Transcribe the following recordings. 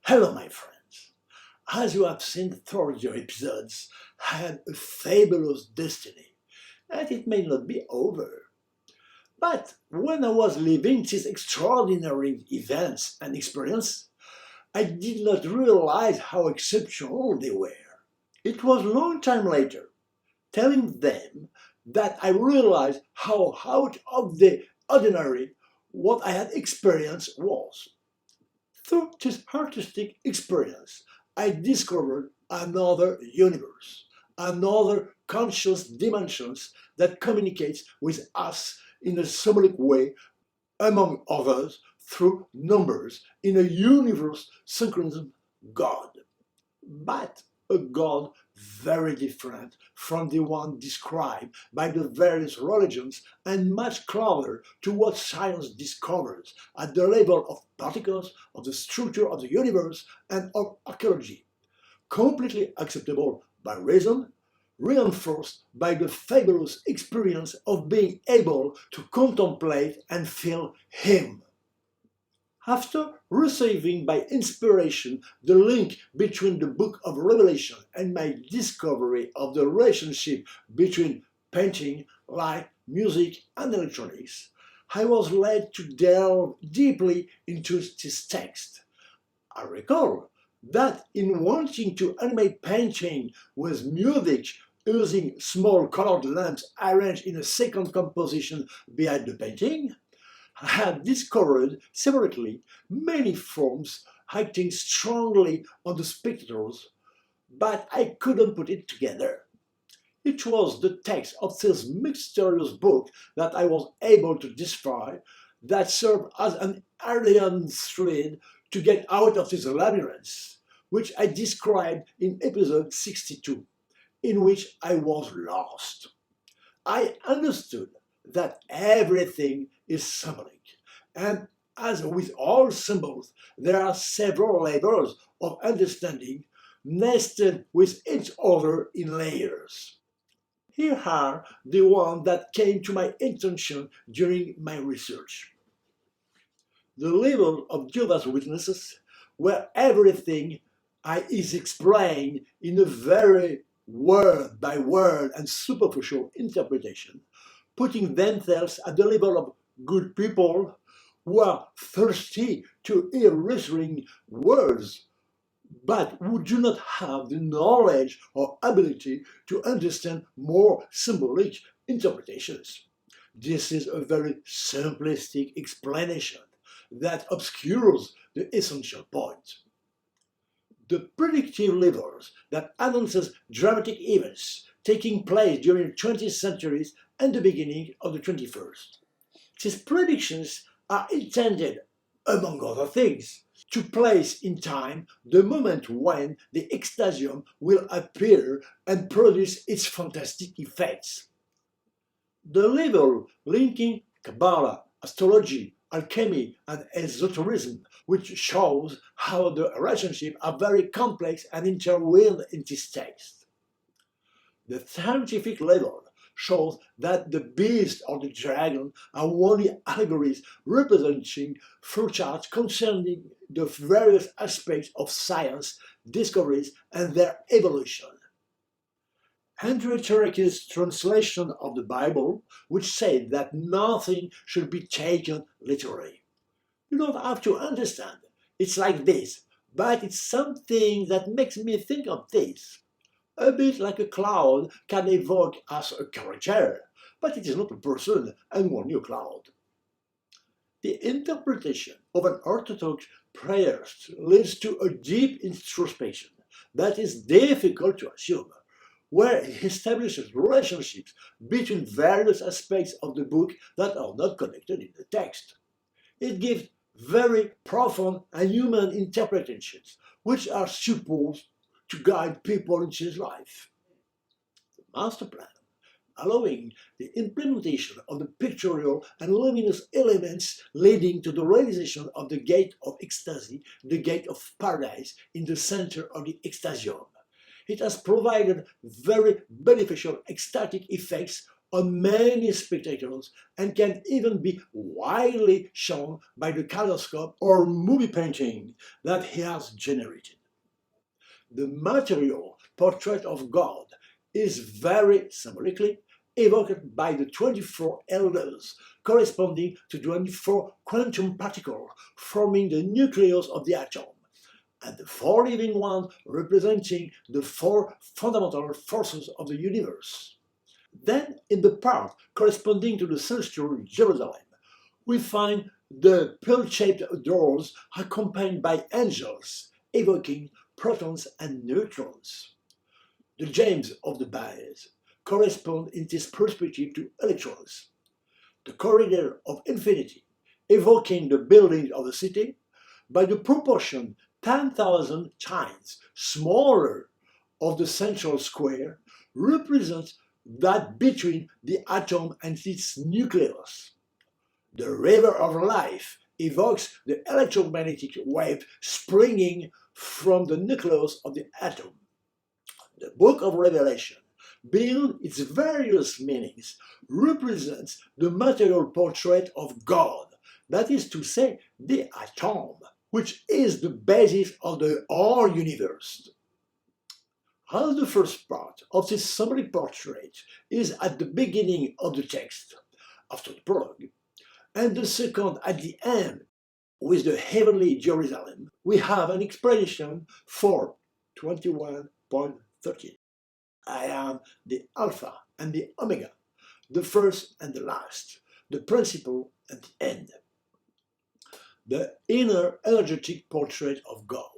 Hello, my friends. As you have seen throughout your episodes, I had a fabulous destiny, and it may not be over. But when I was living these extraordinary events and experiences, I did not realize how exceptional they were. It was a long time later, telling them, that I realized how out of the ordinary what I had experienced was. Through this artistic experience, I discovered another universe, another conscious dimensions that communicates with us in a symbolic way, among others, through numbers in a universe synchronism God. But a God very different from the one described by the various religions and much closer to what science discovers at the level of particles, of the structure of the universe, and of archaeology. Completely acceptable by reason, reinforced by the fabulous experience of being able to contemplate and feel Him. After receiving by inspiration the link between the book of Revelation and my discovery of the relationship between painting, light, music, and electronics, I was led to delve deeply into this text. I recall that in wanting to animate painting with music using small colored lamps arranged in a second composition behind the painting, I had discovered separately many forms acting strongly on the spectators, but I couldn't put it together. It was the text of this mysterious book that I was able to decipher that served as an alien thread to get out of this labyrinth, which I described in episode 62, in which I was lost. I understood that everything is symbolic, and as with all symbols, there are several levels of understanding nested with each other in layers. Here are the ones that came to my attention during my research. The level of Jehovah's Witnesses, where everything is explained in a very word by word and superficial interpretation, putting themselves at the level of good people who are thirsty to hear reassuring words, but who do not have the knowledge or ability to understand more symbolic interpretations. This is a very simplistic explanation that obscures the essential point. The predictive levels that announces dramatic events taking place during the 20th centuries and the beginning of the 21st. These predictions are intended, among other things, to place in time the moment when the ecstasium will appear and produce its fantastic effects. The level linking Kabbalah, astrology, alchemy, and esotericism, which shows how the relationships are very complex and intertwined in this text. The scientific level shows that the beast or the dragon are only allegories representing flowcharts concerning the various aspects of science, discoveries, and their evolution. Andrew Turek's translation of the Bible, which said that nothing should be taken literally. You don't have to understand. It's like this, but it's something that makes me think of this. A bit like a cloud can evoke as a character, but it is not a person and only a cloud. The interpretation of an Orthodox prayer leads to a deep introspection that is difficult to assume, where it establishes relationships between various aspects of the book that are not connected in the text. It gives very profound and human interpretations, which are supposed to guide people in his life. The master plan, allowing the implementation of the pictorial and luminous elements leading to the realization of the gate of ecstasy, the gate of paradise in the center of the ecstasium. It has provided very beneficial ecstatic effects on many spectacles and can even be widely shown by the kaleidoscope or movie painting that he has generated. The material portrait of God is very symbolically evoked by the 24 elders corresponding to 24 quantum particles forming the nucleus of the atom, and the 4 living ones representing the 4 fundamental forces of the universe. Then, in the part corresponding to the celestial Jerusalem, we find the pill-shaped doors accompanied by angels, evoking protons and neutrons. The gems of the bays correspond in this perspective to electrons. The corridor of infinity, evoking the building of the city, by the proportion 10,000 times smaller of the central square, represents that between the atom and its nucleus. The river of life evokes the electromagnetic wave springing from the nucleus of the atom. The book of Revelation, beyond its various meanings, represents the material portrait of God, that is to say, the atom, which is the basis of the whole universe. As the first part of this symbolic portrait is at the beginning of the text, after the prologue, and the second at the end with the heavenly Jerusalem, we have an explanation for 21.13. I am the Alpha and the Omega, the first and the last, the principle and the end. The inner energetic portrait of God.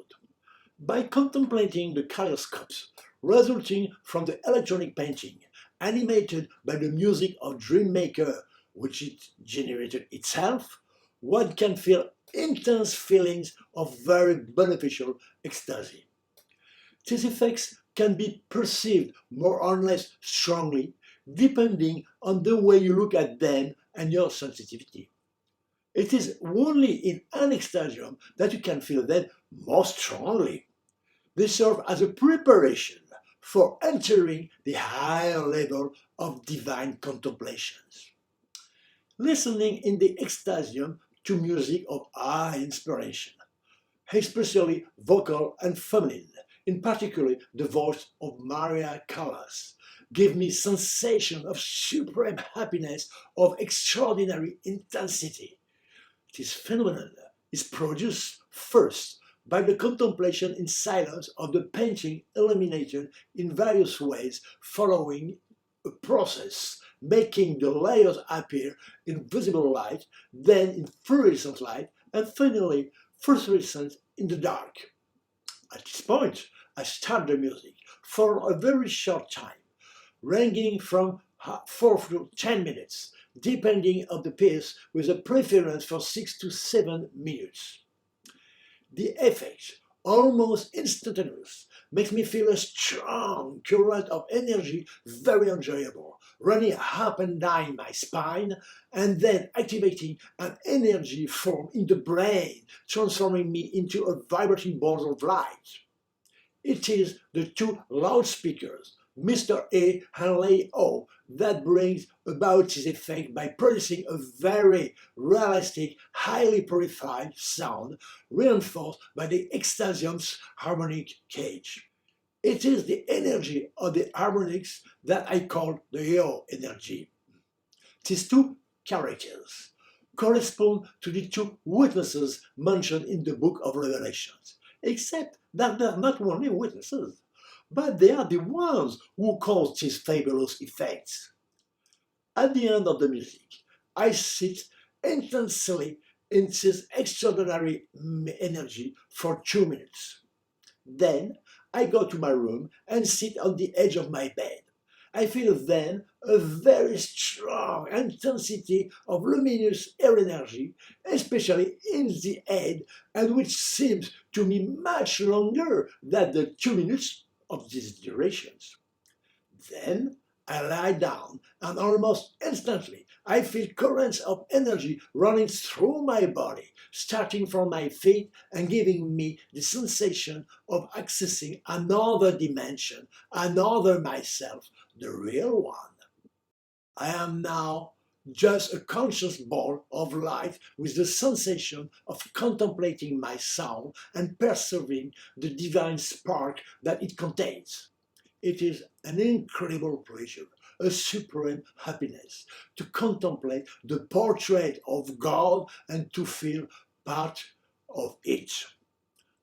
By contemplating the kaleidoscopes resulting from the electronic painting, animated by the music of Dreammaker, which it generated itself, one can feel intense feelings of very beneficial ecstasy. These effects can be perceived more or less strongly, depending on the way you look at them and your sensitivity. It is only in an ecstasium that you can feel them more strongly. They serve as a preparation for entering the higher level of divine contemplations. Listening in the ecstasium to music of high inspiration, especially vocal and feminine, in particular the voice of Maria Callas, give me sensation of supreme happiness, of extraordinary intensity. This phenomenon is produced first by the contemplation in silence of the painting illuminated in various ways following a process, making the layers appear in visible light, then in fluorescent light, and finally phosphorescent in the dark. At this point, I start the music for a very short time, ranging from 4 to 10 minutes, depending on the piece, with a preference for 6 to 7 minutes. The effect, almost instantaneous, makes me feel a strong current of energy, very enjoyable, running up and down my spine, and then activating an energy form in the brain, transforming me into a vibrating ball of light. It is the 2 loudspeakers, Mr. A and Lady O, that brings about this effect by producing a very realistic, highly purified sound reinforced by the ecstasium's harmonic cage. It is the energy of the harmonics that I call the Yo energy. These 2 characters correspond to the 2 witnesses mentioned in the book of Revelations, except that they are not only witnesses, but they are the ones who cause these fabulous effects. At the end of the music, I sit intensely in this extraordinary energy for 2 minutes. Then I go to my room and sit on the edge of my bed. I feel then a very strong intensity of luminous air energy, especially in the head, and which seems to me much longer than the 2 minutes of these durations. Then I lie down, and almost instantly I feel currents of energy running through my body, starting from my feet and giving me the sensation of accessing another dimension, another myself, the real one. I am now just a conscious ball of light with the sensation of contemplating my sound and perceiving the divine spark that it contains. It is an incredible pleasure, a supreme happiness to contemplate the portrait of God and to feel part of it.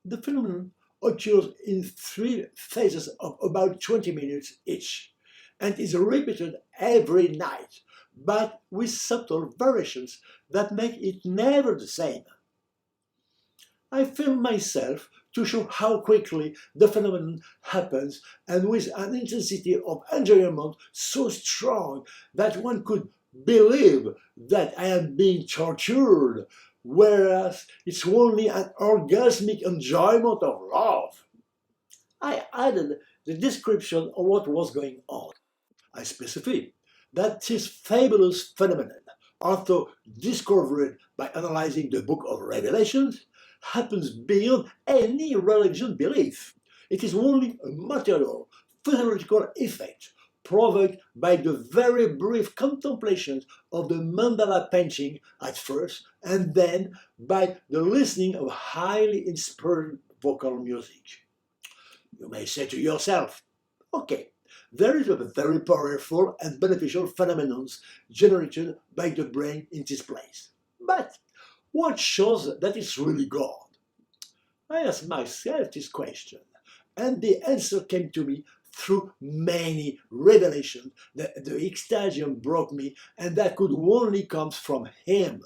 The phenomenon occurs in three phases of about 20 minutes each and is repeated every night, but with subtle variations that make it never the same. I film myself to show how quickly the phenomenon happens and with an intensity of enjoyment so strong that one could believe that I am being tortured, whereas it's only an orgasmic enjoyment of love. I added the description of what was going on. I specify that this fabulous phenomenon, although discovered by analyzing the book of Revelations, happens beyond any religion belief. It is only a material, physiological effect provoked by the very brief contemplation of the mandala painting at first, and then by the listening of highly inspired vocal music. You may say to yourself, okay, there is a very powerful and beneficial phenomenon generated by the brain in this place. But what shows that it's really God? I asked myself this question, and the answer came to me through many revelations that the ecstasium brought me and that could only come from Him.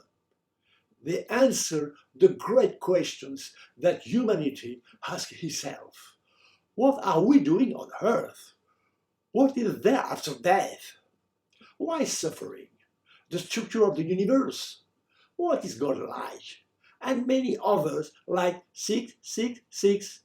They answer the great questions that humanity asks itself. What are we doing on earth? What is there after death? Why suffering? The structure of the universe? What is God like? And many others like 666,